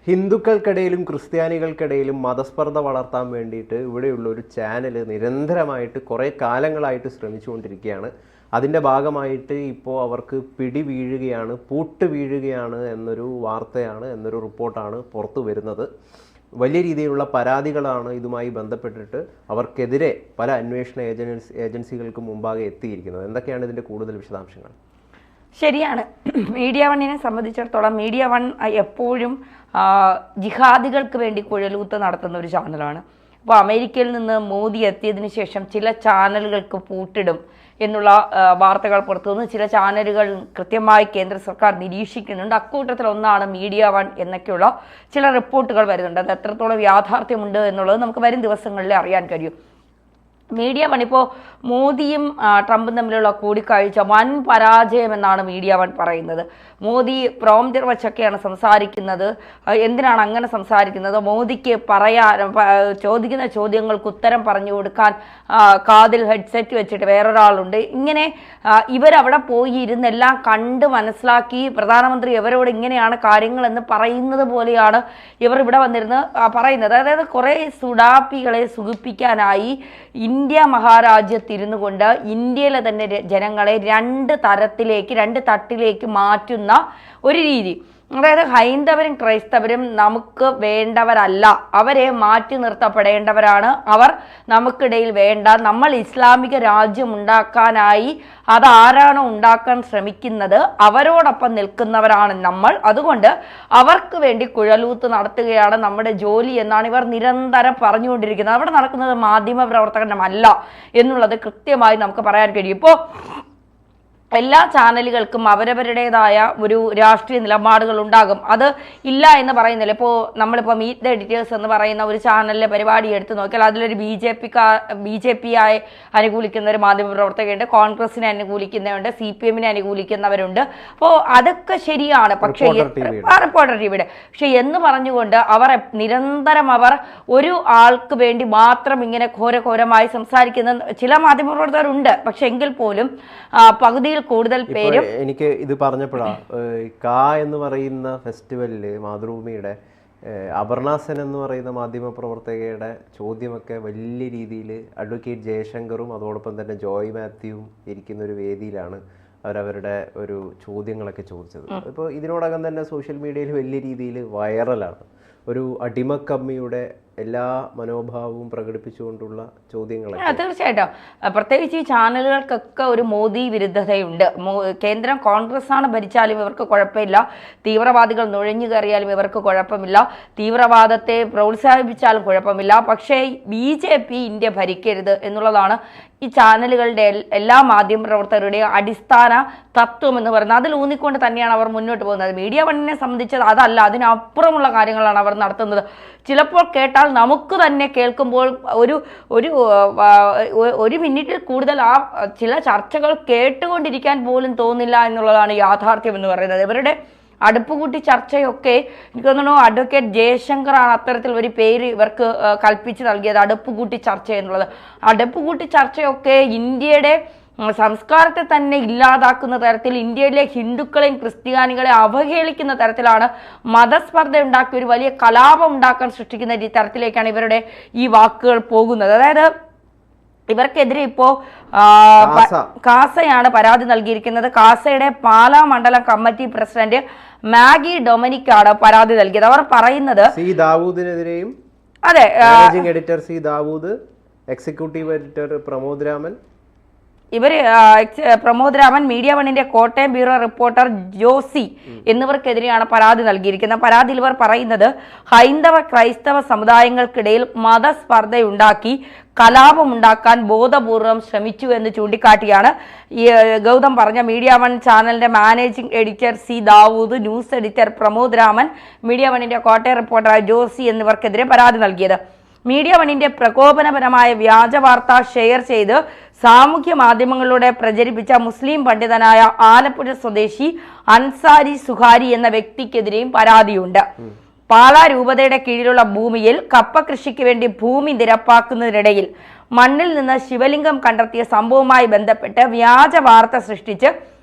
ഹിന്ദുക്കൾക്കിടയിലും ക്രിസ്ത്യാനികൾക്കിടയിലും മതസ്പർദ്ധ വളർത്താൻ വേണ്ടിയിട്ട് ഇവിടെയുള്ള ഒരു ചാനൽ നിരന്തരമായിട്ട് കുറേ കാലങ്ങളായിട്ട് ശ്രമിച്ചുകൊണ്ടിരിക്കുകയാണ്. അതിൻ്റെ ഭാഗമായിട്ട് ഇപ്പോൾ അവർക്ക് പിടി വീഴുകയാണ്, പൂട്ട് വീഴുകയാണ് എന്നൊരു വാർത്തയാണ്, എന്നൊരു റിപ്പോർട്ടാണ് പുറത്തു വരുന്നത്. വലിയ രീതിയിലുള്ള പരാതികളാണ് ഇതുമായി ബന്ധപ്പെട്ടിട്ട് അവർക്കെതിരെ പല അന്വേഷണ ഏജൻസികൾക്ക് മുമ്പാകെ എത്തിയിരിക്കുന്നത്. എന്തൊക്കെയാണ് ഇതിൻ്റെ കൂടുതൽ വിശദാംശങ്ങൾ? ശരിയാണ്. മീഡിയ വണ്ണിനെ സംബന്ധിച്ചിടത്തോളം മീഡിയ വൺ എപ്പോഴും ജിഹാദികൾക്ക് വേണ്ടി കുഴലൂത്ത് നടത്തുന്ന ഒരു ചാനലാണ്. അപ്പോൾ അമേരിക്കയിൽ നിന്ന് മോദി എത്തിയതിനു ശേഷം ചില ചാനലുകൾക്ക് പൂട്ടിടും എന്നുള്ള വാർത്തകൾ പുറത്തുനിന്ന് ചില ചാനലുകൾ കൃത്യമായി കേന്ദ്ര സർക്കാർ നിരീക്ഷിക്കുന്നുണ്ട്. അക്കൂട്ടത്തിൽ ഒന്നാണ് മീഡിയ വൺ എന്നൊക്കെയുള്ള ചില റിപ്പോർട്ടുകൾ വരുന്നുണ്ട്. അത് എത്രത്തോളം യാഥാർത്ഥ്യമുണ്ട് എന്നുള്ളത് നമുക്ക് വരും ദിവസങ്ങളിൽ അറിയാൻ കഴിയും. മീഡിയ വൺ ഇപ്പോൾ മോദിയും ട്രംപും തമ്മിലുള്ള കൂടിക്കാഴ്ച വൻ പരാജയം എന്നാണ് മീഡിയ വൺ പറയുന്നത്. മോദി പ്രോംപ്റ്റർ വച്ചൊക്കെയാണ് സംസാരിക്കുന്നത്. എന്തിനാണ് അങ്ങനെ സംസാരിക്കുന്നത്? മോദിക്ക് ചോദിക്കുന്ന ചോദ്യങ്ങൾക്ക് ഉത്തരം പറഞ്ഞു കൊടുക്കാൻ കാതിൽ ഹെഡ്സെറ്റ് വെച്ചിട്ട് വേറൊരാളുണ്ട്. ഇങ്ങനെ ഇവരവിടെ പോയി ഇരുന്നെല്ലാം കണ്ട് മനസ്സിലാക്കി പ്രധാനമന്ത്രി ഇവരോട് ഇങ്ങനെയാണ് കാര്യങ്ങളെന്ന് പറയുന്നത് പോലെയാണ് ഇവർ ഇവിടെ വന്നിരുന്ന് പറയുന്നത്. അതായത് കുറേ സുഡാപ്പികളെ സുഖിപ്പിക്കാനായി ഇന്ത്യ മഹാരാജ്യത്തിരുന്നു കൊണ്ട് ഇന്ത്യയിലെ തന്നെ ജനങ്ങളെ രണ്ട് തട്ടിലേക്ക് മാറ്റുന്ന ഒരു രീതി. അതായത് ഹൈന്ദവരും ക്രൈസ്തവരും നമുക്ക് വേണ്ടവരല്ല, അവരെ മാറ്റി നിർത്തപ്പെടേണ്ടവരാണ്, അവർ നമുക്കിടയിൽ വേണ്ട. നമ്മൾ ഇസ്ലാമിക രാജ്യം ഉണ്ടാക്കാനായി അതാരാണോ ഉണ്ടാക്കാൻ ശ്രമിക്കുന്നത് അവരോടൊപ്പം നിൽക്കുന്നവരാണ് നമ്മൾ. അതുകൊണ്ട് അവർക്ക് വേണ്ടി കുഴലൂത്ത് നടത്തുകയാണ് നമ്മുടെ ജോലി എന്നാണ് ഇവർ നിരന്തരം പറഞ്ഞുകൊണ്ടിരിക്കുന്നത്. അവിടെ നടക്കുന്നത് മാധ്യമ പ്രവർത്തകനമല്ല എന്നുള്ളത് കൃത്യമായി നമുക്ക് പറയാൻ കഴിയും. ഇപ്പോൾ എല്ലാ ചാനലുകൾക്കും അവരവരുടേതായ ഒരു രാഷ്ട്രീയ നിലപാടുകൾ ഉണ്ടാകും. അത് ഇല്ല എന്ന് പറയുന്നില്ല. ഇപ്പോൾ നമ്മളിപ്പോൾ മീറ്റ് ദ എഡിറ്റേഴ്സ് എന്ന് പറയുന്ന ഒരു ചാനലിലെ പരിപാടി എടുത്തു നോക്കിയാൽ അതിലൊരു ബി ജെ പിയെ അനുകൂലിക്കുന്ന ഒരു മാധ്യമപ്രവർത്തകരുണ്ട്, കോൺഗ്രസിനെ അനുകൂലിക്കുന്നവരുണ്ട്, CPM-നെ അനുകൂലിക്കുന്നവരുണ്ട്. അപ്പോൾ അതൊക്കെ ശരിയാണ്. പക്ഷേ റിപ്പോർട്ടർ ടിവിയുടെ എന്ന് പറഞ്ഞുകൊണ്ട് അവർ നിരന്തരം ഒരു ആൾക്ക് വേണ്ടി മാത്രം ഇങ്ങനെ ഘോരമായി സംസാരിക്കുന്ന ചില മാധ്യമപ്രവർത്തകരുണ്ട്. പക്ഷെ എങ്കിൽ പോലും പകുതിയിൽ കൂടുതൽ പേരും എനിക്ക് ഇത് പറഞ്ഞപ്പോഴാണ് എന്ന് പറയുന്ന ഫെസ്റ്റിവലില് മാതൃഭൂമിയുടെ അപർണാസൻ എന്ന് പറയുന്ന മാധ്യമപ്രവർത്തകയുടെ ചോദ്യമൊക്കെ വലിയ രീതിയിൽ അഡ്വക്കേറ്റ് ജയശങ്കറും അതോടൊപ്പം തന്നെ ജോയ് മാത്യുവും ഇരിക്കുന്ന ഒരു വേദിയിലാണ് അവരവരുടെ ഒരു ചോദ്യങ്ങളൊക്കെ ചോദിച്ചത്. ഇപ്പോൾ ഇതിനോടകം തന്നെ സോഷ്യൽ മീഡിയയിൽ വലിയ രീതിയിൽ വൈറലാണ്. ഒരു അടിമക്കമ്മിയുടെ എല്ലാ മനോഭാവവും പ്രകടിപ്പിച്ചുകൊണ്ടുള്ള ചോദ്യങ്ങളൊക്കെ. തീർച്ചയായിട്ടും. പ്രത്യേകിച്ച് ഈ ചാനലുകൾക്കൊക്കെ ഒരു മോദി വിരുദ്ധതയുണ്ട്. കേന്ദ്രം കോൺഗ്രസ് ആണ് ഭരിച്ചാലും ഇവർക്ക് കുഴപ്പമില്ല, തീവ്രവാദികൾ നുഴഞ്ഞു കയറിയാലും ഇവർക്ക് കുഴപ്പമില്ല, തീവ്രവാദത്തെ പ്രോത്സാഹിപ്പിച്ചാലും കുഴപ്പമില്ല. പക്ഷേ BJP ഇന്ത്യ ഭരിക്കരുത് എന്നുള്ളതാണ് ഈ ചാനലുകളുടെ എല്ലാ മാധ്യമപ്രവർത്തകരുടെയും അടിസ്ഥാന തത്വം എന്ന് പറയുന്നത്. അതിൽ ഊന്നിക്കൊണ്ട് തന്നെയാണ് അവർ മുന്നോട്ട് പോകുന്നത്. മീഡിയ വണ്ണിനെ സംബന്ധിച്ചത് അതല്ല, അതിനപ്പുറമുള്ള കാര്യങ്ങളാണ് അവർ നടത്തുന്നത്. ചിലപ്പോൾ കേട്ടാൽ നമുക്ക് തന്നെ കേൾക്കുമ്പോൾ ഒരു മിനിറ്റിൽ കൂടുതൽ ആ ചില ചർച്ചകൾ കേട്ടുകൊണ്ടിരിക്കാൻ പോലും തോന്നില്ല എന്നുള്ളതാണ് യാഥാർത്ഥ്യം എന്ന് പറയുന്നത്. ഇവരുടെ അടുപ്പുകൂട്ടി ചർച്ചയൊക്കെ എനിക്ക് തോന്നുന്നു അഡ്വക്കേറ്റ് ജയശങ്കറാണ് അത്തരത്തിൽ ഒരു പേര് ഇവർക്ക് കൽപ്പിച്ച് നൽകിയത്, അടുപ്പുകൂട്ടി ചർച്ച എന്നുള്ളത്. അടുപ്പുകൂട്ടി ചർച്ചയൊക്കെ ഇന്ത്യയുടെ സംസ്കാരത്തെ തന്നെ ഇല്ലാതാക്കുന്ന തരത്തിൽ, ഇന്ത്യയിലെ ഹിന്ദുക്കളെയും ക്രിസ്ത്യാനികളെ അവഹേളിക്കുന്ന തരത്തിലാണ്, മതസ്പർദ്ധ ഉണ്ടാക്കി ഒരു വലിയ കലാപം ഉണ്ടാക്കാൻ സൃഷ്ടിക്കുന്ന തരത്തിലേക്കാണ് ഇവരുടെ ഈ വാക്കുകൾ പോകുന്നത്. അതായത് ഇവർക്കെതിരെ ഇപ്പോ കാസയാണ് പരാതി നൽകിയിരിക്കുന്നത്. കാസയുടെ പാലാ മണ്ഡലം കമ്മിറ്റി പ്രസിഡന്റ് മാഗി ഡൊമിനിക്കാണ് പരാതി നൽകിയത്. അവർ പറയുന്നത് ദാവൂദിനെതിരെയും, അതെ, editor Dawood, executive editor Pramod Raman, Pramod Raman, media വണ്ണിന്റെ കോട്ടയം ബ്യൂറോ റിപ്പോർട്ടർ ജോസി എന്നിവർക്കെതിരെയാണ് പരാതി നൽകിയിരിക്കുന്നത്. പരാതിയിൽ ഇവർ പറയുന്നത് ഹൈന്ദവ ക്രൈസ്തവ സമുദായങ്ങൾക്കിടയിൽ മതസ്പർദ്ധയുണ്ടാക്കി കലാപമുണ്ടാക്കാൻ ബോധപൂർവം ശ്രമിച്ചു എന്ന് ചൂണ്ടിക്കാട്ടിയാണ് ഈ ഗൗതം പറഞ്ഞ മീഡിയ വൺ ചാനലിന്റെ managing editor Dawood, news editor Pramod Raman, media വണ്ണിന്റെ കോട്ടയം റിപ്പോർട്ടർ ജോസി എന്നിവർക്കെതിരെ പരാതി നൽകിയത്. മീഡിയ വണ്ണിന്റെ പ്രകോപനപരമായ വ്യാജ വാർത്ത ഷെയർ ചെയ്ത് സാമൂഹ്യ മാധ്യമങ്ങളിലൂടെ പ്രചരിപ്പിച്ച മുസ്ലിം പണ്ഡിതനായ ആലപ്പുഴ സ്വദേശി അൻസാരി സുഹാരി എന്ന വ്യക്തിക്കെതിരെയും പരാതിയുണ്ട്. പാലാ രൂപതയുടെ കീഴിലുള്ള ഭൂമിയിൽ കപ്പ കൃഷിക്ക് വേണ്ടി ഭൂമി നിരപ്പാക്കുന്നതിനിടയിൽ മണ്ണിൽ നിന്ന് ശിവലിംഗം കണ്ടെത്തിയ സംഭവവുമായി ബന്ധപ്പെട്ട് വ്യാജ വാർത്ത സൃഷ്ടിച്ച്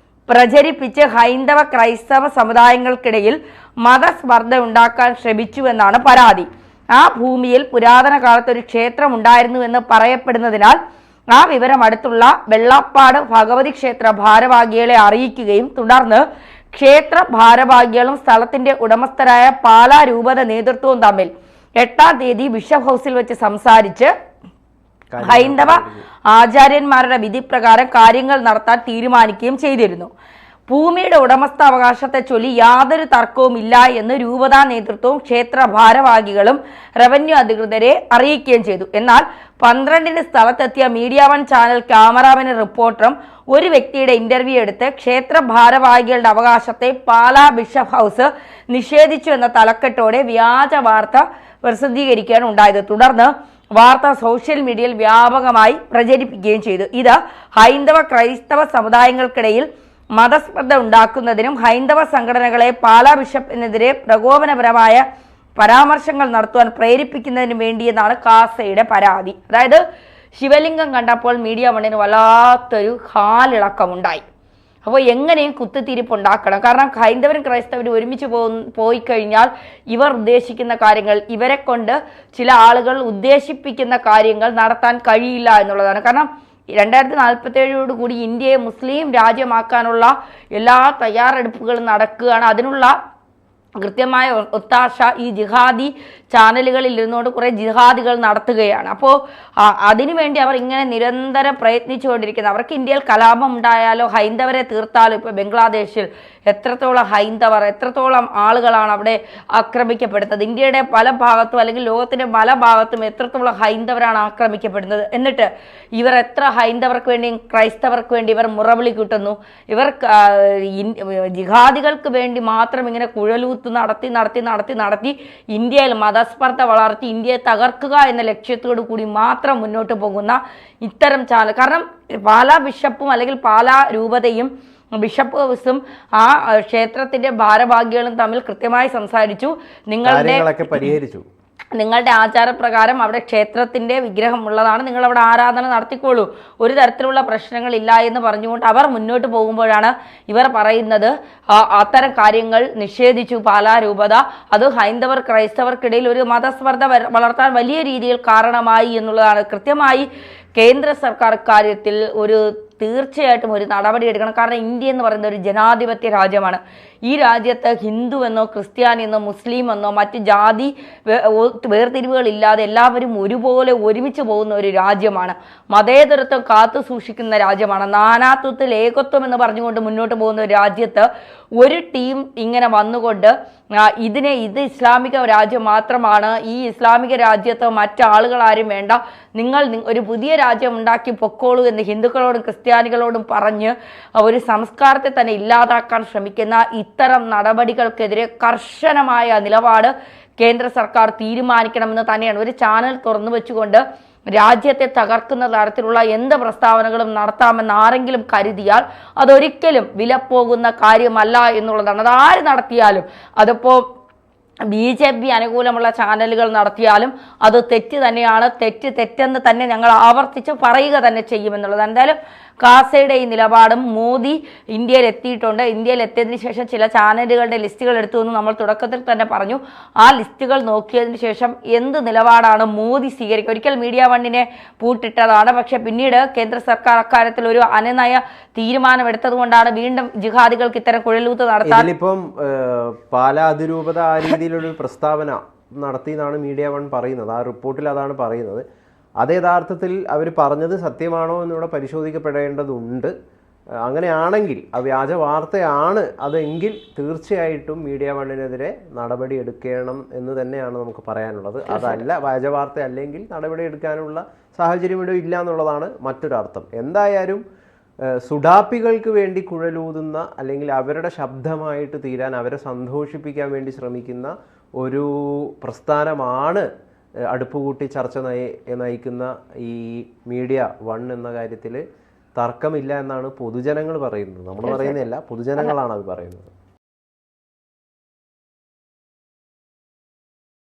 പ്രചരിപ്പിച്ച് ഹൈന്ദവ ക്രൈസ്തവ സമുദായങ്ങൾക്കിടയിൽ മതസ്പർദ്ധ ഉണ്ടാക്കാൻ ശ്രമിച്ചുവെന്നാണ് പരാതി. ആ ഭൂമിയിൽ പുരാതന കാലത്ത് ഒരു ക്ഷേത്രം ഉണ്ടായിരുന്നുവെന്ന് പറയപ്പെടുന്നതിനാൽ ആ വിവരം അടുത്തുള്ള വെള്ളാപ്പാട് ഭഗവതി ക്ഷേത്ര ഭാരവാഹികളെ അറിയിക്കുകയും തുടർന്ന് ക്ഷേത്ര ഭാരവാഹികളും സ്ഥലത്തിന്റെ ഉടമസ്ഥരായ പാലാ രൂപത നേതൃത്വവും തമ്മിൽ 8-ാം തീയതി ബിഷപ്പ് ഹൗസിൽ വെച്ച് സംസാരിച്ച് ഹൈന്ദവ ആചാര്യന്മാരുടെ വിധി പ്രകാരം കാര്യങ്ങൾ നടത്താൻ തീരുമാനിക്കുകയും ചെയ്തിരുന്നു. ഭൂമിയുടെ ഉടമസ്ഥാവകാശത്തെ ചൊല്ലി യാതൊരു തർക്കവും ഇല്ല എന്ന് രൂപതാ നേതൃത്വവും ക്ഷേത്ര ഭാരവാഹികളും റവന്യൂ അധികൃതരെ അറിയിക്കുകയും ചെയ്തു. എന്നാൽ 12-ന് സ്ഥലത്തെത്തിയ മീഡിയ വൺ ചാനൽ ക്യാമറാമാനും റിപ്പോർട്ടറും ഒരു വ്യക്തിയുടെ ഇന്റർവ്യൂ എടുത്ത് ക്ഷേത്ര ഭാരവാഹികളുടെ അവകാശത്തെ പാലാ ബിഷപ്പ് ഹൗസ് നിഷേധിച്ചു എന്ന തലക്കെട്ടോടെ വ്യാജ വാർത്ത പ്രസിദ്ധീകരിക്കുകയാണ് ഉണ്ടായത്. തുടർന്ന് വാർത്ത സോഷ്യൽ മീഡിയയിൽ വ്യാപകമായി പ്രചരിപ്പിക്കുകയും ചെയ്തു. ഇത് ഹൈന്ദവ ക്രൈസ്തവ സമുദായങ്ങൾക്കിടയിൽ മതസ്പർദ്ധ ഉണ്ടാക്കുന്നതിനും ഹൈന്ദവ സംഘടനകളെ പാലാ ബിഷപ്പിനെതിരെ പ്രകോപനപരമായ പരാമർശങ്ങൾ നടത്തുവാൻ പ്രേരിപ്പിക്കുന്നതിന് വേണ്ടിയെന്നാണ് കാസയുടെ പരാതി. അതായത് ശിവലിംഗം കണ്ടപ്പോൾ മീഡിയ വണ്ണിന് വല്ലാത്തൊരു ഹാലിളക്കമുണ്ടായി. അപ്പോൾ എങ്ങനെയും കുത്തിത്തിരിപ്പുണ്ടാക്കണം. കാരണം ഹൈന്ദവരും ക്രൈസ്തവരും ഒരുമിച്ച് പോയി കഴിഞ്ഞാൽ ഇവർ ഉദ്ദേശിക്കുന്ന കാര്യങ്ങൾ, ഇവരെ കൊണ്ട് ചില ആളുകൾ ഉദ്ദേശിപ്പിക്കുന്ന കാര്യങ്ങൾ നടത്താൻ കഴിയില്ല എന്നുള്ളതാണ്. കാരണം 2047 കൂടി ഇന്ത്യയെ മുസ്ലിം രാജ്യമാക്കാനുള്ള എല്ലാ തയ്യാറെടുപ്പുകളും നടക്കുകയാണ്. അതിനുള്ള കൃത്യമായ ഒത്താശ ഈ ജിഹാദി ചാനലുകളിൽ ഇരുന്നുകൊണ്ട് കുറേ ജിഹാദികൾ നടത്തുകയാണ്. അപ്പോൾ അതിനുവേണ്ടി അവർ ഇങ്ങനെ നിരന്തരം പ്രയത്നിച്ചുകൊണ്ടിരിക്കുന്നത്. അവർക്ക് ഇന്ത്യയിൽ കലാപം ഉണ്ടായാലോ ഹൈന്ദവരെ തീർത്താലോ, ഇപ്പോൾ ബംഗ്ലാദേശിൽ എത്രത്തോളം ഹൈന്ദവർ, എത്രത്തോളം ആളുകളാണ് അവിടെ ആക്രമിക്കപ്പെടുന്നത്, ഇന്ത്യയുടെ പല ഭാഗത്തും അല്ലെങ്കിൽ ലോകത്തിന്റെ പല ഭാഗത്തും എത്രത്തോളം ഹൈന്ദവരാണ് ആക്രമിക്കപ്പെടുന്നത്. എന്നിട്ട് ഇവർ എത്ര ഹൈന്ദവർക്ക് വേണ്ടിയും ക്രൈസ്തവർക്ക് വേണ്ടി ഇവർ മുറവിളി കിട്ടുന്നു. ഇവർ ജിഹാദികൾക്ക് വേണ്ടി മാത്രം ഇങ്ങനെ കുഴലൂത്ത് നടത്തി ഇന്ത്യയിൽ മതസ്പർദ്ധ വളർത്തി ഇന്ത്യയെ തകർക്കുക എന്ന ലക്ഷ്യത്തോടു കൂടി മാത്രം മുന്നോട്ട് പോകുന്ന ഇത്തരം ചാനൽ. കാരണം പാലാ ബിഷപ്പും അല്ലെങ്കിൽ പാലാ രൂപതയും ബിഷപ്പ് ഹൗസും ആ ക്ഷേത്രത്തിന്റെ ഭാരവാഹികളും തമ്മിൽ കൃത്യമായി സംസാരിച്ചു. നിങ്ങളുടെ ആചാരപ്രകാരം അവിടെ ക്ഷേത്രത്തിന്റെ വിഗ്രഹം ഉള്ളതാണ്, നിങ്ങൾ അവിടെ ആരാധന നടത്തിക്കോളൂ, ഒരു തരത്തിലുള്ള പ്രശ്നങ്ങളില്ല എന്ന് പറഞ്ഞുകൊണ്ട് അവർ മുന്നോട്ട് പോകുമ്പോഴാണ് ഇവർ പറയുന്നത് അത്തരം കാര്യങ്ങൾ നിഷേധിച്ചു പാലാ രൂപത. അത് ഹൈന്ദവർ ക്രൈസ്തവർക്കിടയിൽ ഒരു മതസ്പർദ്ധ വളർത്താൻ വലിയ രീതിയിൽ കാരണമായി എന്നുള്ളതാണ്. കൃത്യമായി കേന്ദ്ര സർക്കാർ കാര്യത്തിൽ തീർച്ചയായിട്ടും ഒരു നടപടി എടുക്കണം. കാരണം ഇന്ത്യ എന്ന് പറയുന്നത് ഒരു ജനാധിപത്യ രാജ്യമാണ്. ഈ രാജ്യത്ത് ഹിന്ദുവെന്നോ ക്രിസ്ത്യാനിയെന്നോ മുസ്ലിമെന്നോ മറ്റ് ജാതി വേർതിരിവുകളില്ലാതെ എല്ലാവരും ഒരുപോലെ ഒരുമിച്ച് പോകുന്ന ഒരു രാജ്യമാണ്. മതേതരത്വം കാത്തു സൂക്ഷിക്കുന്ന രാജ്യമാണ്. നാനാത്വത്തിൽ ഏകത്വം എന്ന് പറഞ്ഞുകൊണ്ട് മുന്നോട്ട് പോകുന്ന ഒരു രാജ്യത്ത് ഒരു ടീം ഇങ്ങനെ വന്നുകൊണ്ട് ഇത് ഇസ്ലാമിക രാജ്യം മാത്രമാണ്, ഈ ഇസ്ലാമിക രാജ്യത്ത് മറ്റാളുകൾ ആരും വേണ്ട, നിങ്ങൾ ഒരു പുതിയ രാജ്യം ഉണ്ടാക്കി പൊക്കോളൂ എന്ന് ഹിന്ദുക്കളോടും ക്രിസ്ത്യാനികളോടും പറഞ്ഞ് ഒരു സംസ്കാരത്തെ തന്നെ ഇല്ലാതാക്കാൻ ശ്രമിക്കുന്ന ഇത്തരം നടപടികൾക്കെതിരെ കർശനമായ നിലപാട് കേന്ദ്ര സർക്കാർ തീരുമാനിക്കണമെന്ന് തന്നെയാണ്. ഒരു ചാനൽ തുറന്നു വെച്ചുകൊണ്ട് രാജ്യത്തെ തകർക്കുന്ന തരത്തിലുള്ള എന്ത് പ്രസ്താവനകളും നടത്താമെന്ന് ആരെങ്കിലും കരുതിയാൽ അതൊരിക്കലും വിലപ്പോകുന്ന കാര്യമല്ല എന്നുള്ളതാണ്. അതാര് നടത്തിയാലും, അതിപ്പോൾ BJP അനുകൂലമുള്ള ചാനലുകൾ നടത്തിയാലും അത് തെറ്റ് തന്നെയാണ്. തെറ്റെന്ന് തന്നെ ഞങ്ങൾ ആവർത്തിച്ച് പറയുക തന്നെ ചെയ്യുമെന്നുള്ളത്. എന്തായാലും കാസയുടെ ഈ നിലപാടും മോദി ഇന്ത്യയിൽ എത്തിയിട്ടുണ്ട്. ഇന്ത്യയിൽ എത്തിയതിനു ശേഷം ചില ചാനലുകളുടെ ലിസ്റ്റുകൾ എടുത്തു എന്ന് നമ്മൾ തുടക്കത്തിൽ തന്നെ പറഞ്ഞു. ആ ലിസ്റ്റുകൾ നോക്കിയതിന് ശേഷം എന്ത് നിലപാടാണ് മോദി സ്വീകരിക്കുക? ഒരിക്കൽ മീഡിയ വണ്ണിനെ പൂട്ടിട്ടതാണ്, പക്ഷെ പിന്നീട് കേന്ദ്ര സർക്കാർ അക്കാര്യത്തിൽ ഒരു അനുനയ തീരുമാനമെടുത്തത് കൊണ്ടാണ് വീണ്ടും ജിഹാദികൾക്ക് ഇത്തരം കുഴലൂത്ത് നടത്താൻ. ഇപ്പം പാലാ അതിരൂപത ആ രീതിയിലൊരു പ്രസ്താവന നടത്തി എന്നാണ് മീഡിയ വൺ പറയുന്നത്. ആ റിപ്പോർട്ടിൽ അതാണ് പറയുന്നത്. അത് യഥാർത്ഥത്തിൽ അവർ പറഞ്ഞത് സത്യമാണോ എന്നിവിടെ പരിശോധിക്കപ്പെടേണ്ടതുണ്ട്. അങ്ങനെയാണെങ്കിൽ ആ വ്യാജ വാർത്തയാണ് അതെങ്കിൽ തീർച്ചയായിട്ടും മീഡിയ വണ്ണിനെതിരെ നടപടി എടുക്കണം എന്ന് തന്നെയാണ് നമുക്ക് പറയാനുള്ളത്. അതല്ല, വ്യാജ വാർത്ത അല്ലെങ്കിൽ നടപടി എടുക്കാനുള്ള സാഹചര്യം ഇവിടെ ഇല്ല എന്നുള്ളതാണ് മറ്റൊരർത്ഥം. എന്തായാലും സുഡാപ്പികൾക്ക് വേണ്ടി കുഴലൂതുന്ന അല്ലെങ്കിൽ അവരുടെ ശബ്ദമായിട്ട് തീരാൻ, അവരെ സന്തോഷിപ്പിക്കാൻ വേണ്ടി ശ്രമിക്കുന്ന ഒരു പ്രസ്ഥാനമാണ് അടുപ്പുകൂട്ടി ചർച്ച നയിക്കുന്ന ഈ മീഡിയ വൺ എന്ന കാര്യത്തിൽ തർക്കമില്ല എന്നാണ് പൊതുജനങ്ങൾ പറയുന്നത്. നമ്മൾ പറയുന്നതല്ല, പൊതുജനങ്ങളാണ് അത് പറയുന്നത്.